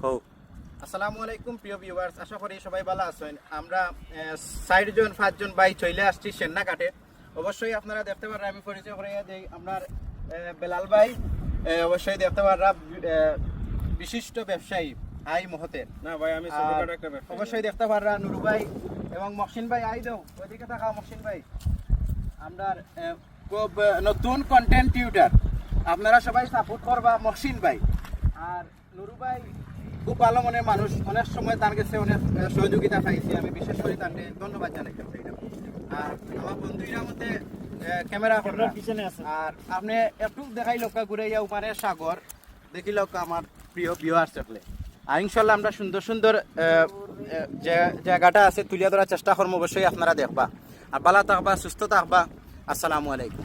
হোক। আসসালামু আলাইকুম প্রিয় ভিউয়ার্স, আশা করি সবাই ভালো আছেন। আমরা 4-5 জন ভাই চলে আসছি সেন্নাঘাটে। অবশ্যই আপনারা দেখতে পারেন, আমি পরিচয় করে দিই, আপনার বেলাল ভাই অবশ্যই দেখতে পারেন, বিশিষ্ট ব্যবসায়ী আই মহতের। না ভাই, আমি ছোটখাটো একটা ব্যবসা। অবশ্যই দেখতে পাররা নুরু ভাই এবং মহসিন ভাই। আই দাও ওইদিকে থাকা মহসিন ভাই, আমরা খুব নতুন কন্টেন্ট টিউটার, আপনারা সবাই সাপোর্ট করবা মহসিন ভাই। আর নুরু ভাই খুব ভালো মনের মানুষ, অনেক সময় তার কাছে অনেক সহযোগিতা পাইছি, আমি বিশেষ করে তাকে ধন্যবাদ জানাইতে চাই। আর আমার বন্ধুরা মধ্যে ক্যামেরা পিছনে আছে। আর আপনি একটু দেখাই লোক ঘুরে ইয়া উপরে সাগর দেখি লোক আমার প্রিয় ভিউয়ার্স সকলে। আর ইনশাল্লাহ আমরা সুন্দর সুন্দর যে জায়গাটা আছে তুলিয়া ধরার চেষ্টা করবো, অবশ্যই আপনারা দেখবা। আর ভালো থাকবা, সুস্থ থাকবা। আসসালামু আলাইকুম।